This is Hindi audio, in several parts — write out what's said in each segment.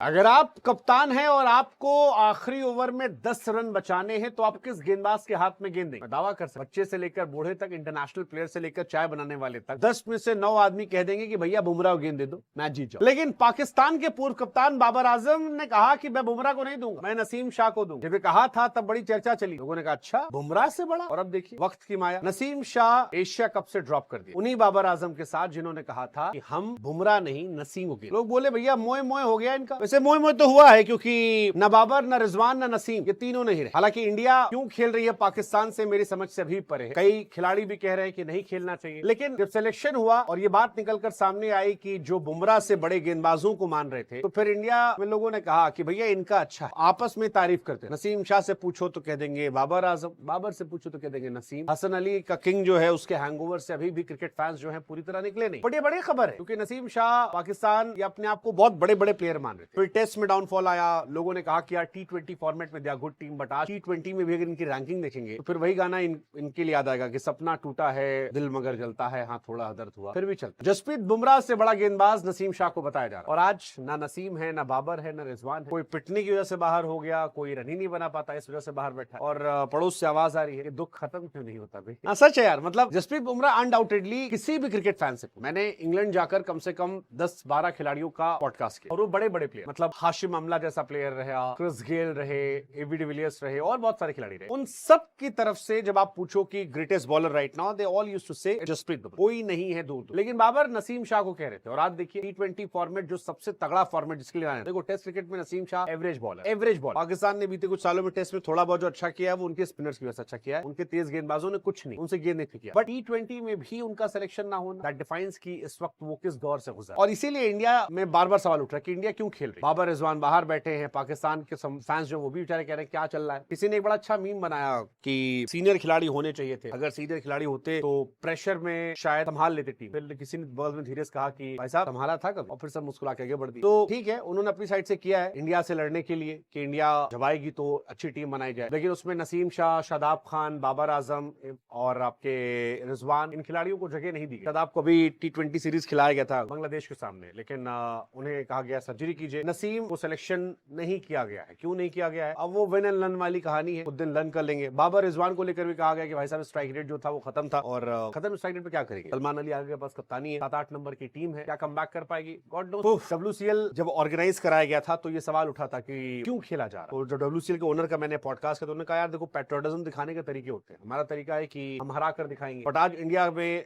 अगर आप कप्तान हैं और आपको आखिरी ओवर में 10 रन बचाने हैं तो आप किस गेंदबाज के हाथ में गेंद देंगे? मैं दावा कर सकता, बच्चे से लेकर बूढ़े तक, इंटरनेशनल प्लेयर से लेकर चाय बनाने वाले तक 10 में से 9 आदमी कह देंगे कि भैया बुमराह को गेंद दे दो, मैच जीत जाओ। लेकिन पाकिस्तान के पूर्व कप्तान बाबर आजम ने कहा कि मैं बुमराह को नहीं दूंगा, मैं नसीम शाह को दूंगा। जब कहा था तब बड़ी चर्चा चली, लोगों ने कहा अच्छा बुमराह से बड़ा, और अब देखिए वक्त की माया, नसीम शाह एशिया कप से ड्रॉप कर दिया उन्हीं बाबर आजम के साथ जिन्होंने कहा था कि हम बुमराह नहीं नसीम को गेंद। लोग बोले भैया मोए मोए हो गया इनका। वैसे मोए मोए तो हुआ है क्योंकि न बाबर, न रिजवान, न नसीम, ये तीनों नहीं रहे। हालांकि इंडिया क्यों खेल रही है पाकिस्तान से मेरी समझ से अभी परे है। कई खिलाड़ी भी कह रहे हैं कि नहीं खेलना चाहिए, लेकिन जब सिलेक्शन हुआ और ये बात निकलकर सामने आई कि जो बुमराह से बड़े गेंदबाजों को मान रहे थे, तो फिर इंडिया में लोगों ने कहा कि भैया इनका अच्छा है। आपस में तारीफ करते हैं। नसीम शाह से पूछो तो कह देंगे बाबर आजम, बाबर से पूछो तो कह देंगे नसीम। हसन अली का किंग जो है उसके हैंगओवर से अभी भी क्रिकेट फैंस जो है पूरी तरह निकले नहीं। बट ये बड़ी खबर है क्योंकि नसीम शाह पाकिस्तान या अपने आप को बहुत बड़े बड़े प्लेयर मान रहे थे। फिर टेस्ट में डाउनफॉल आया, लोगों ने कहा कि यार T20 फॉर्मेट में they are good team, but आज T20 में भी अगर इनकी रैंकिंग देखेंगे तो फिर वही गाना इनके लिए याद आएगा कि सपना टूटा है दिल मगर जलता है, हाँ थोड़ा दर्द हुआ, फिर भी चलता। जसप्रीत बुमराह से बड़ा गेंदबाज नसीम शाह को बताया जा रहा है, और आज ना नसीम है, ना बाबर है, ना रिजवान है। कोई पिटने की वजह से बाहर हो गया, कोई रन ही नहीं बना पाता इस वजह से बाहर बैठा, और पड़ोस से आवाज आ रही है कि दुख खत्म क्यों नहीं होता भाई। हाँ सच है यार, मतलब जसप्रीत बुमराह अनडाउटेडली किसी भी क्रिकेट फैन से, मैंने इंग्लैंड जाकर कम से कम 10-12 खिलाड़ियों का पॉडकास्ट किया और वो बड़े बड़े प्लेयर, मतलब हाशिम अमला जैसा प्लेयर रहे, क्रिस गेल रहे, एबी डिविलियर्स रहे, और बहुत सारे खिलाड़ी रहे। उन सब की तरफ से जब आप पूछो कि greatest bowler right now, they all used to say Jasprit Bumrah, कोई नहीं है दूर दूर। लेकिन बाबर नसीम शाह को कह रहे थे, और आज देखिए T20 फॉर्मेट जो सबसे तगड़ा फॉर्मेट जिसके लिए आया, देखो टेस्ट क्रिकेट में Naseem Shah average bowler, average bowler. Pakistan ने बीते कुछ सालों में टेस्ट में थोड़ा बहुत जो अच्छा किया है वो उनके स्पिनर्स की वजह से अच्छा किया है, उनके तेज गेंदबाजों ने कुछ नहीं, उनसे गेंद नहीं किया। बट T20 में भी उनका सिलेक्शन ना होना, दैट डिफाइंस की इस वक्त वो किस दौर से गुजरा, और इसीलिए इंडिया में बार बार सवाल उठ रहा है कि इंडिया क्यों खेल रही है। बाबर रिजवान बाहर बैठे हैं, पाकिस्तान के फैंस जो वो भी बेचारे कह रहे हैं क्या चल रहा है। किसी ने एक बड़ा अच्छा मीम बनाया कि सीनियर खिलाड़ी होने चाहिए थे, अगर सीनियर खिलाड़ी होते तो प्रेशर में शायद संभाल लेते टीम। फिर किसी ने बॉल में धीरे से कहा कि भाई साहब संभाला था कब, और फिर सब मुस्कुरा के आगे बढ़ दी। तो ठीक है, उन्होंने अपनी साइड से किया है इंडिया से लड़ने के लिए कि इंडिया जब आएगी तो अच्छी टीम बनाई जाए, लेकिन उसमें नसीम शाह, शादाब खान, बाबर आजम और आपके रिजवान, इन खिलाड़ियों को जगह नहीं दी गई। शादाब को भी T20 सीरीज खिलाया गया था बांग्लादेश के सामने, लेकिन उन्हें कहा गया सर्जरी कीजिए। नसीम को सिलेक्शन नहीं किया गया है, क्यों नहीं किया गया है? अब वो विन एंड लर्न वाली कहानी है, उस दिन लर्न कर लेंगे। बाबर रिजवान को लेकर भी कहा गया कि भाई साहब स्ट्राइक रेट जो था वो खत्म था, और खत्म स्ट्राइक रेट पे क्या करेंगे? सलमान अली आगे के पास कप्तानी है, 7-8 नंबर की टीम है, क्या कमबैक कर पाएगी? God knows. WCL जब ऑर्गेनाइज कराया गया था तो ये सवाल उठा था कि क्यों खेला जा रहा है। तो जो WCL के ओनर का मैंने पॉडकास्ट किया तो उन्होंने कहा यार देखो पैट्रियोटिज्म दिखाने के तरीके होते हैं, हमारा तरीका है कि हम हरा कर दिखाएंगे। बट आज इंडिया में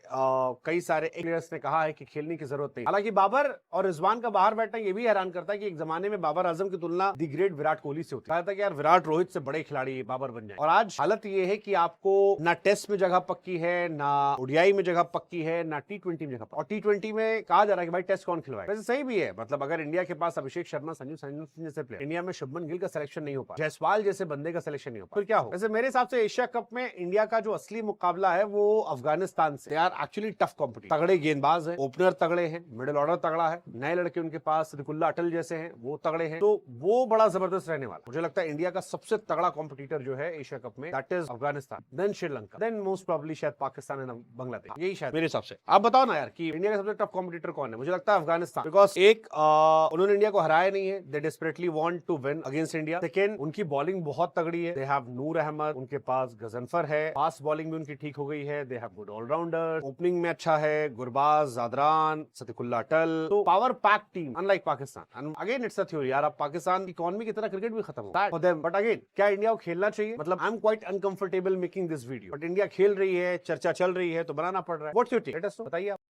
कई सारे प्लेयर्स ने कहा है कि खेलने की जरूरत नहीं। हालांकि बाबर और रिजवान का बाहर बैठना ये भी हैरान करता है कि एक जमाने में बाबर आजम की तुलना दी ग्रेट विराट कोहली से होती है। कहा था कि यार विराट रोहित से बड़े खिलाड़ी बाबर बन जाए, और आज हालत ये है कि आपको ना टेस्ट में जगह पक्की है, ना ओडीआई में जगह पक्की है, ना T20 में जगह, और T20 में कहा जा रहा है कि भाई टेस्ट कौन खिलवाए। वैसे सही भी है, मतलब अगर इंडिया के पास अभिषेक शर्मा, संजू सैमसन जैसे प्लेयर, इंडिया में शुभमन गिल का सिलेक्शन नहीं हो पाया, जायसवाल जैसे बंदे का सिलेक्शन नहीं हो पाया, फिर क्या हो? वैसे मेरे हिसाब से एशिया कप में इंडिया का जो असली मुकाबला है वो अफगानिस्तान से। They are actually tough competition, तगड़े गेंदबाज है, ओपनर तगड़े हैं, मिडिल ऑर्डर तगड़ा है, नए लड़के उनके पास रिकुल्ला अटल जैसे हैं वो तगड़े हैं, तो वो बड़ा जबरदस्त रहने वाला। मुझे लगता है इंडिया का सबसे तगड़ा कॉम्पिटिटर जो है एशिया कप में, that is Afghanistan, then Sri Lanka, then most probably शायद पाकिस्तान एंड बांग्लादेश, यही शायद मेरे हिसाब से। आप बताओ ना यार कि इंडिया का सबसे टफ कॉम्पिटिटर कौन है? मुझे लगता है अफगानिस्तान, बिकॉज एक उन्होंने इंडिया को हराया नहीं है, they desperately want to win against India. Second, उनकी बॉलिंग बहुत तगड़ी है, दे हैव नूर अहमद, उनके पास गजनफर है, फास्ट बॉलिंग भी उनकी ठीक हो गई है, they have good allrounder, opening में अच्छा है गुरबाज, जादरान, सतिकुल्ला अटल, तो power pack team unlike Pakistan. And again it's a theory यार, अब पाकिस्तान की इकोनॉमी की तरह क्रिकेट भी खत्म हो देम, बट अगेन क्या इंडिया को खेलना चाहिए? मतलब I am quite uncomfortable making this video, but India खेल रही है, चर्चा चल रही है तो बनाना पड़ रहा है। What's your take? Let us know, बताइए आप।